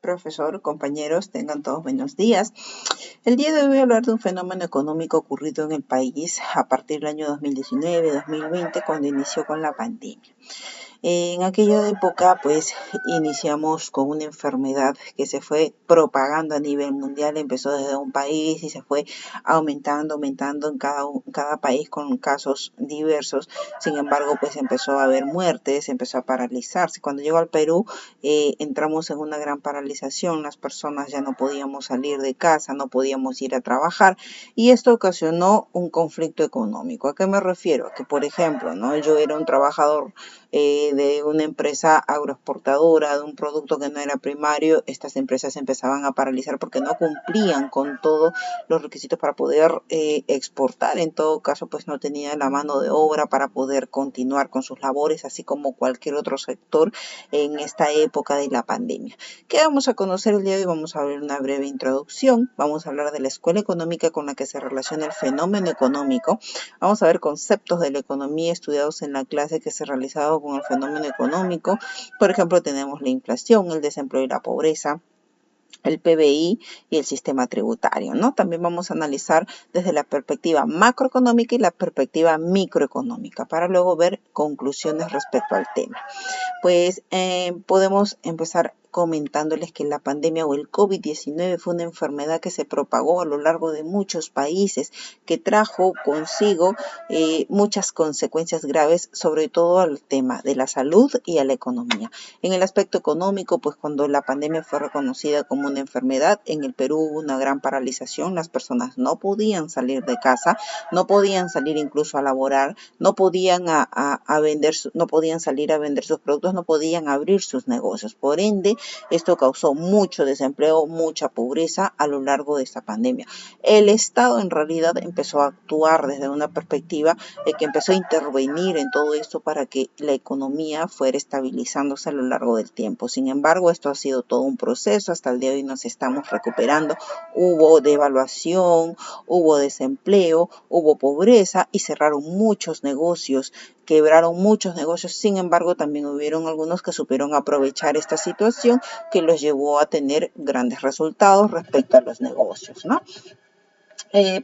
Profesor, compañeros, tengan todos buenos días. El día de hoy voy a hablar de un fenómeno económico ocurrido en el país a partir del año 2019-2020, cuando inició con la pandemia. En aquella época, pues, iniciamos con una enfermedad que se fue propagando a nivel mundial, empezó desde un país y se fue aumentando en cada país con casos diversos. Sin embargo, pues empezó a haber muertes, empezó a paralizarse. Cuando llegó al Perú, entramos en una gran paralización, las personas ya no podíamos salir de casa, no podíamos ir a trabajar, y esto ocasionó un conflicto económico. ¿A qué me refiero? Que, por ejemplo, ¿no? Yo era un trabajador de una empresa agroexportadora, de un producto que no era primario. Estas empresas empezaban a paralizar porque no cumplían con todos los requisitos para poder exportar. En todo caso, pues no tenían la mano de obra para poder continuar con sus labores, así como cualquier otro sector en esta época de la pandemia. ¿Qué vamos a conocer el día de hoy? Vamos a ver una breve introducción, vamos a hablar de la escuela económica con la que se relaciona el fenómeno económico, vamos a ver conceptos de la economía estudiados en la clase que se ha realizado con el fenómeno económico. Por ejemplo, tenemos la inflación, el desempleo y la pobreza, el PBI y el sistema tributario, ¿no? También vamos a analizar desde la perspectiva macroeconómica y la perspectiva microeconómica para luego ver conclusiones respecto al tema. Pues podemos empezar comentándoles que la pandemia o el COVID-19 fue una enfermedad que se propagó a lo largo de muchos países, que trajo consigo muchas consecuencias graves, sobre todo al tema de la salud y a la economía. En el aspecto económico, pues cuando la pandemia fue reconocida como una enfermedad, en el Perú hubo una gran paralización, las personas no podían salir de casa, no podían salir incluso a laborar, no podían no podían salir a vender sus productos, no podían abrir sus negocios. Por ende, esto causó mucho desempleo, mucha pobreza a lo largo de esta pandemia. El Estado en realidad empezó a actuar desde una perspectiva que empezó a intervenir en todo esto para que la economía fuera estabilizándose a lo largo del tiempo. Sin embargo, esto ha sido todo un proceso, hasta el día de hoy nos estamos recuperando. Hubo devaluación, hubo desempleo, hubo pobreza y cerraron muchos negocios, quebraron muchos negocios. Sin embargo, también hubieron algunos que supieron aprovechar esta situación que los llevó a tener grandes resultados respecto a los negocios, ¿no?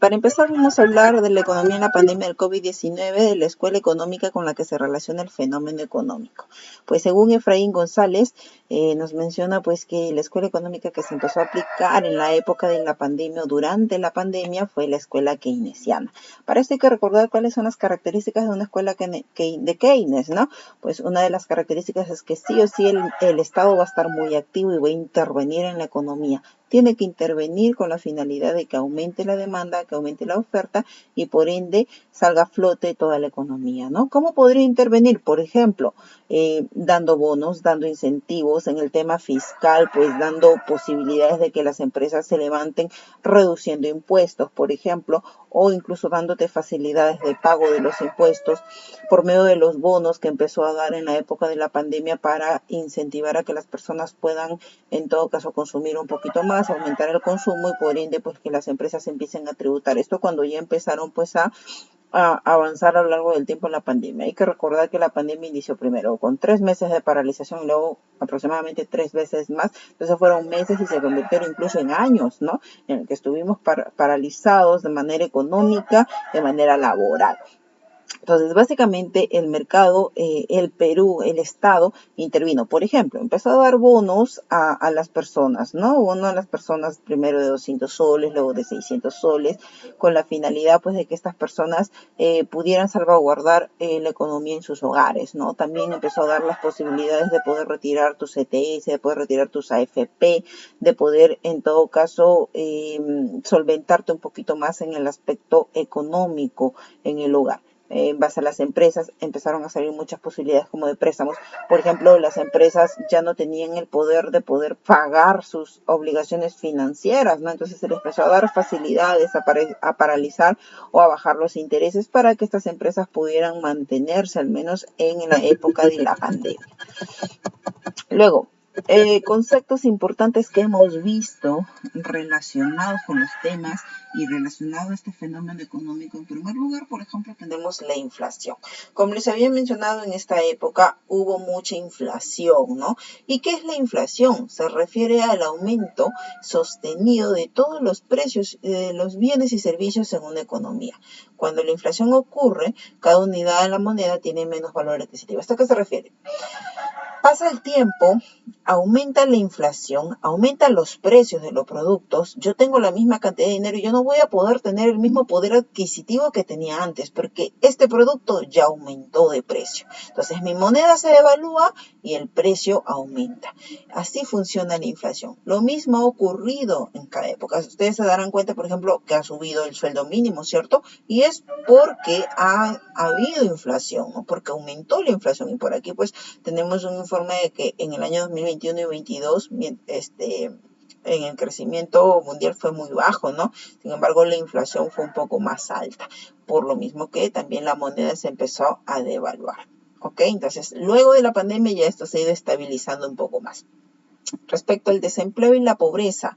Para empezar, vamos a hablar de la economía en la pandemia del COVID-19, de la escuela económica con la que se relaciona el fenómeno económico. Pues según Efraín González, nos menciona pues que la escuela económica que se empezó a aplicar en la época de la pandemia o durante la pandemia fue la escuela keynesiana. Para esto hay que recordar cuáles son las características de una escuela de Keynes, ¿no? Pues una de las características es que sí o sí el Estado va a estar muy activo y va a intervenir en la economía. Tiene que intervenir con la finalidad de que aumente la demanda, que aumente la oferta y por ende salga a flote toda la economía, ¿no? ¿Cómo podría intervenir? Por ejemplo, dando bonos, dando incentivos en el tema fiscal, pues dando posibilidades de que las empresas se levanten, reduciendo impuestos, por ejemplo, o incluso dándote facilidades de pago de los impuestos por medio de los bonos que empezó a dar en la época de la pandemia para incentivar a que las personas puedan, en todo caso, consumir un poquito más, aumentar el consumo y por ende, pues que las empresas empiecen a tributar. Esto cuando ya empezaron, pues, a avanzar a lo largo del tiempo en la pandemia. Hay que recordar que la pandemia inició primero con 3 meses de paralización y luego aproximadamente 3 veces más. Entonces fueron meses y se convirtieron incluso en años, ¿no? En el que estuvimos paralizados de manera económica, de manera laboral. Entonces, básicamente el mercado, el Perú, el Estado intervino. Por ejemplo, empezó a dar bonos a las personas, ¿no? Bono a las personas primero de 200 soles, luego de 600 soles, con la finalidad pues de que estas personas pudieran salvaguardar la economía en sus hogares, ¿no? También empezó a dar las posibilidades de poder retirar tus CTS, de poder retirar tus AFP, de poder en todo caso solventarte un poquito más en el aspecto económico en el hogar. En base a las empresas empezaron a salir muchas posibilidades como de préstamos. Por ejemplo, las empresas ya no tenían el poder de poder pagar sus obligaciones financieras, ¿no? Entonces se les empezó a dar facilidades a paralizar o a bajar los intereses para que estas empresas pudieran mantenerse al menos en la época de la pandemia. Luego, Conceptos importantes que hemos visto relacionados con los temas y relacionado a este fenómeno económico. En primer lugar, por ejemplo, tenemos la inflación. Como les había mencionado, en esta época hubo mucha inflación, ¿no? ¿Y qué es la inflación? Se refiere al aumento sostenido de todos los precios de los bienes y servicios en una economía. Cuando la inflación ocurre, cada unidad de la moneda tiene menos valor adquisitivo. ¿Esto a qué se refiere? Pasa el tiempo, aumenta la inflación, aumentan los precios de los productos, yo tengo la misma cantidad de dinero y yo no voy a poder tener el mismo poder adquisitivo que tenía antes porque este producto ya aumentó de precio. Entonces mi moneda se devalúa y el precio aumenta. Así funciona la inflación. Lo mismo ha ocurrido en cada época. Ustedes se darán cuenta, por ejemplo, que ha subido el sueldo mínimo, ¿cierto? Y es porque ha habido inflación, ¿no? Porque aumentó la inflación. Y por aquí pues tenemos un informe de que en el año 2021 y 2022 en el crecimiento mundial fue muy bajo, ¿no? Sin embargo, la inflación fue un poco más alta, por lo mismo que también la moneda se empezó a devaluar. ¿Ok? Entonces, luego de la pandemia ya esto se ha ido estabilizando un poco más. Respecto al desempleo y la pobreza,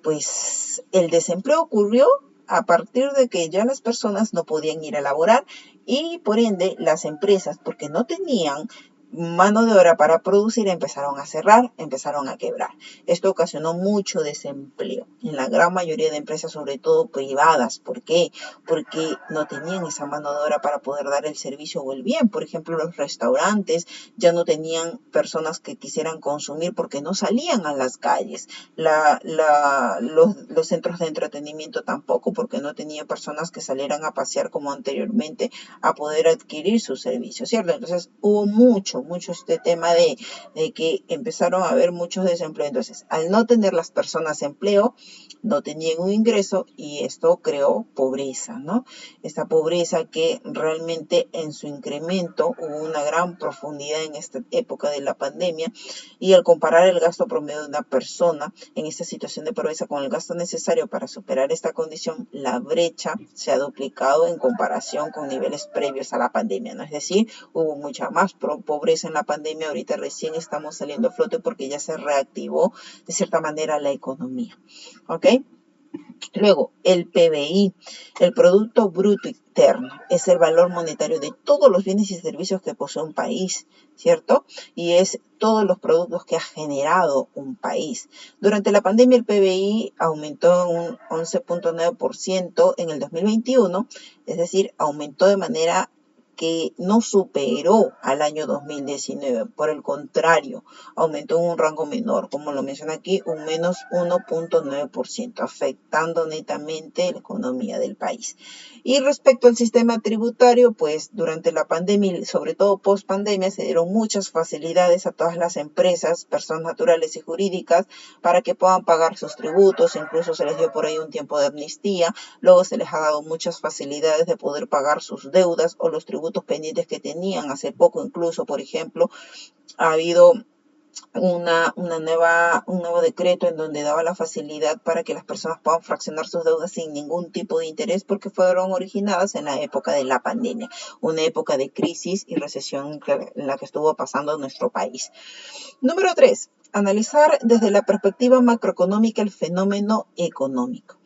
pues el desempleo ocurrió a partir de que ya las personas no podían ir a laborar y por ende las empresas, porque no tenían mano de obra para producir, empezaron a cerrar, empezaron a quebrar. Esto ocasionó mucho desempleo en la gran mayoría de empresas, sobre todo privadas. ¿Por qué? Porque no tenían esa mano de obra para poder dar el servicio o el bien. Por ejemplo, los restaurantes ya no tenían personas que quisieran consumir porque no salían a las calles. Los centros de entretenimiento tampoco, porque no tenían personas que salieran a pasear como anteriormente a poder adquirir sus servicios, ¿cierto? Entonces hubo mucho este tema de que empezaron a haber muchos desempleos. Entonces, al no tener las personas empleo, no tenían un ingreso y esto creó pobreza, ¿no? Esta pobreza que realmente en su incremento hubo una gran profundidad en esta época de la pandemia y al comparar el gasto promedio de una persona en esta situación de pobreza con el gasto necesario para superar esta condición, la brecha se ha duplicado en comparación con niveles previos a la pandemia, ¿no? Es decir, hubo mucha más pobreza en la pandemia, ahorita recién estamos saliendo a flote porque ya se reactivó de cierta manera la economía, ¿ok? Luego, el PBI, el Producto Bruto Interno, es el valor monetario de todos los bienes y servicios que posee un país, ¿cierto? Y es todos los productos que ha generado un país. Durante la pandemia, el PBI aumentó un 11.9% en el 2021, es decir, aumentó de manera que no superó al año 2019, por el contrario, aumentó en un rango menor, como lo menciona aquí, un menos 1.9%, afectando netamente la economía del país. Y respecto al sistema tributario, pues durante la pandemia y sobre todo post pandemia se dieron muchas facilidades a todas las empresas, personas naturales y jurídicas, para que puedan pagar sus tributos, incluso se les dio por ahí un tiempo de amnistía, luego se les ha dado muchas facilidades de poder pagar sus deudas o los tributos pendientes que tenían. Hace poco incluso, por ejemplo, ha habido un nuevo decreto en donde daba la facilidad para que las personas puedan fraccionar sus deudas sin ningún tipo de interés porque fueron originadas en la época de la pandemia, una época de crisis y recesión en la que estuvo pasando nuestro país. Número 3. Analizar desde la perspectiva macroeconómica el fenómeno económico.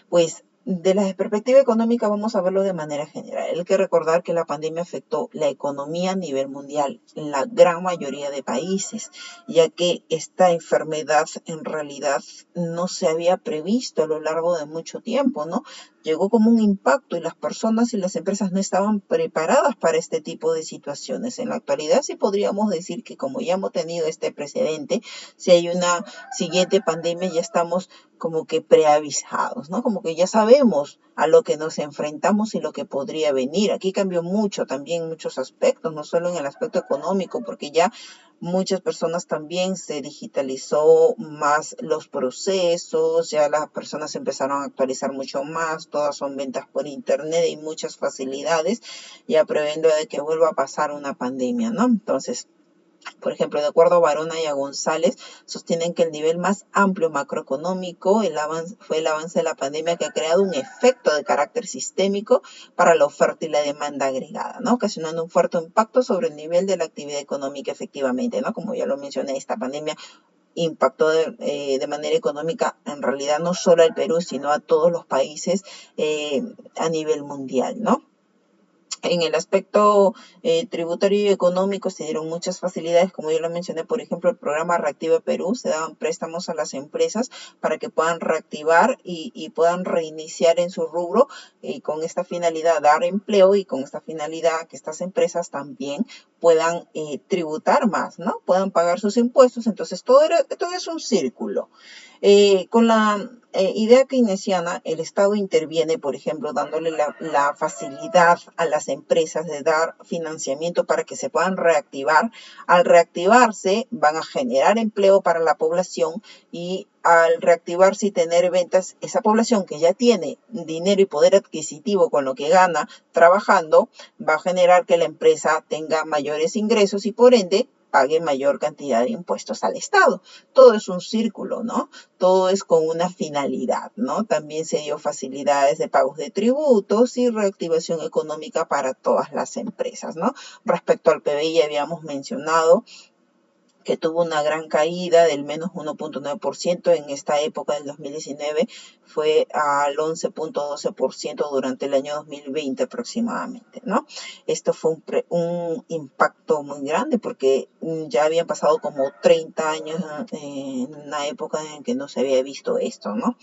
Pues de la perspectiva económica vamos a verlo de manera general. Hay que recordar que la pandemia afectó la economía a nivel mundial en la gran mayoría de países, ya que esta enfermedad en realidad no se había previsto a lo largo de mucho tiempo, ¿no? Llegó como un impacto y las personas y las empresas no estaban preparadas para este tipo de situaciones. En la actualidad sí podríamos decir que como ya hemos tenido este precedente, si hay una siguiente pandemia ya estamos como que preavisados, ¿no? Como que ya sabemos a lo que nos enfrentamos y lo que podría venir. Aquí cambió mucho también en muchos aspectos, no solo en el aspecto económico, porque ya muchas personas también se digitalizó más los procesos, ya las personas empezaron a actualizar mucho más, todas son ventas por internet y muchas facilidades, ya previendo de que vuelva a pasar una pandemia, ¿no? Entonces, Por ejemplo, de acuerdo a Varona y a González, sostienen que el nivel más amplio macroeconómico fue el avance de la pandemia que ha creado un efecto de carácter sistémico para la oferta y la demanda agregada, ¿no? Ocasionando un fuerte impacto sobre el nivel de la actividad económica efectivamente, ¿no? Como ya lo mencioné, esta pandemia impactó de manera económica en realidad no solo al Perú, sino a todos los países a nivel mundial, ¿no? En el aspecto tributario y económico se dieron muchas facilidades, como yo lo mencioné, por ejemplo, el programa Reactiva Perú, se daban préstamos a las empresas para que puedan reactivar y puedan reiniciar en su rubro y con esta finalidad dar empleo y con esta finalidad que estas empresas también puedan tributar más, ¿no? Puedan pagar sus impuestos. Entonces, todo es un círculo. Con la idea keynesiana, el Estado interviene, por ejemplo, dándole la facilidad a las empresas de dar financiamiento para que se puedan reactivar. Al reactivarse, van a generar empleo para la población y al reactivarse y tener ventas, esa población que ya tiene dinero y poder adquisitivo con lo que gana trabajando, va a generar que la empresa tenga mayores ingresos y por ende pague mayor cantidad de impuestos al Estado. Todo es un círculo, ¿no? Todo es con una finalidad, ¿no? También se dio facilidades de pagos de tributos y reactivación económica para todas las empresas, ¿no? Respecto al PBI ya habíamos mencionado que tuvo una gran caída del menos 1.9% en esta época del 2019, fue al 11.12% durante el año 2020 aproximadamente, ¿no? Esto fue un impacto muy grande porque ya habían pasado como 30 años en una época en que no se había visto esto, ¿no?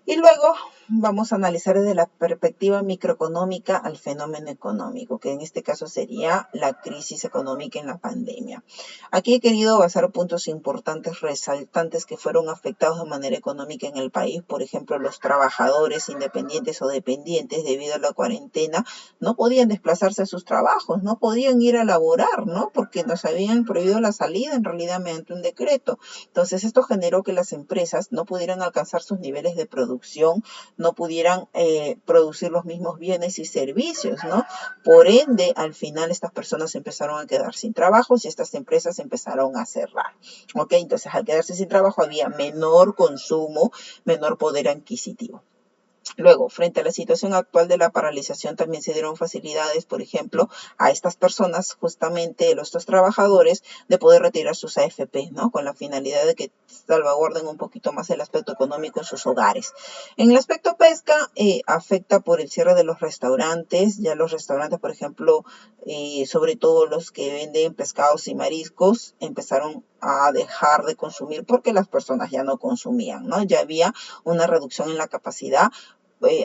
Y luego vamos a analizar desde la perspectiva microeconómica al fenómeno económico, que en este caso sería la crisis económica en la pandemia. Aquí he querido basar puntos importantes, resaltantes que fueron afectados de manera económica en el país. Por ejemplo, los trabajadores independientes o dependientes debido a la cuarentena no podían desplazarse a sus trabajos, no podían ir a laborar, ¿no? Porque nos habían prohibido la salida en realidad mediante un decreto. Entonces, esto generó que las empresas no pudieran alcanzar sus niveles de producción, no pudieran producir los mismos bienes y servicios, ¿no? Por ende, al final estas personas empezaron a quedar sin trabajo y estas empresas empezaron a cerrar, ¿ok? Entonces, al quedarse sin trabajo había menor consumo, menor poder adquisitivo. Luego, frente a la situación actual de la paralización, también se dieron facilidades, por ejemplo, a estas personas, justamente estos trabajadores, de poder retirar sus AFP, ¿no? Con la finalidad de que salvaguarden un poquito más el aspecto económico en sus hogares. En el aspecto pesca, afecta por el cierre de los restaurantes. Ya los restaurantes, por ejemplo, sobre todo los que venden pescados y mariscos, empezaron a dejar de consumir porque las personas ya no consumían, ¿no? Ya había una reducción en la capacidad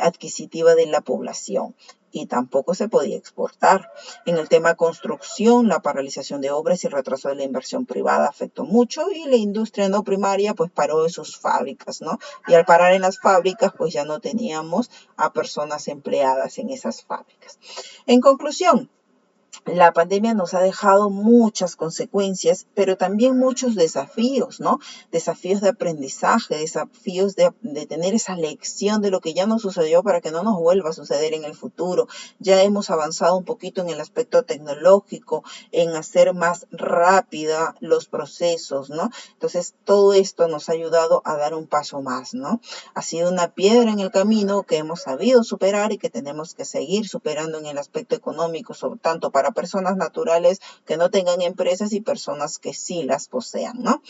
adquisitiva de la población y tampoco se podía exportar. En el tema construcción, la paralización de obras y el retraso de la inversión privada afectó mucho y la industria no primaria pues paró en sus fábricas, ¿no? Y al parar en las fábricas pues ya no teníamos a personas empleadas en esas fábricas. En conclusión, la pandemia nos ha dejado muchas consecuencias, pero también muchos desafíos, ¿no? Desafíos de aprendizaje, desafíos de tener esa lección de lo que ya nos sucedió para que no nos vuelva a suceder en el futuro. Ya hemos avanzado un poquito en el aspecto tecnológico, en hacer más rápida los procesos, ¿no? Entonces, todo esto nos ha ayudado a dar un paso más, ¿no? Ha sido una piedra en el camino que hemos sabido superar y que tenemos que seguir superando en el aspecto económico, sobre tanto para personas naturales que no tengan empresas y personas que sí las posean, ¿no?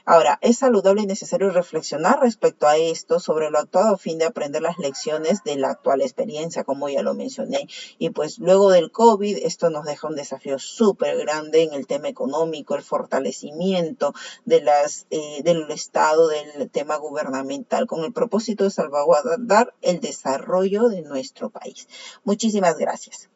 Ahora, es saludable y necesario reflexionar respecto a esto sobre lo actuado a fin de aprender las lecciones de la actual experiencia, como ya lo mencioné. Y pues luego del COVID, esto nos deja un desafío súper grande en el tema económico, el fortalecimiento del Estado, del tema gubernamental, con el propósito de salvaguardar el desarrollo de nuestro país. Muchísimas gracias.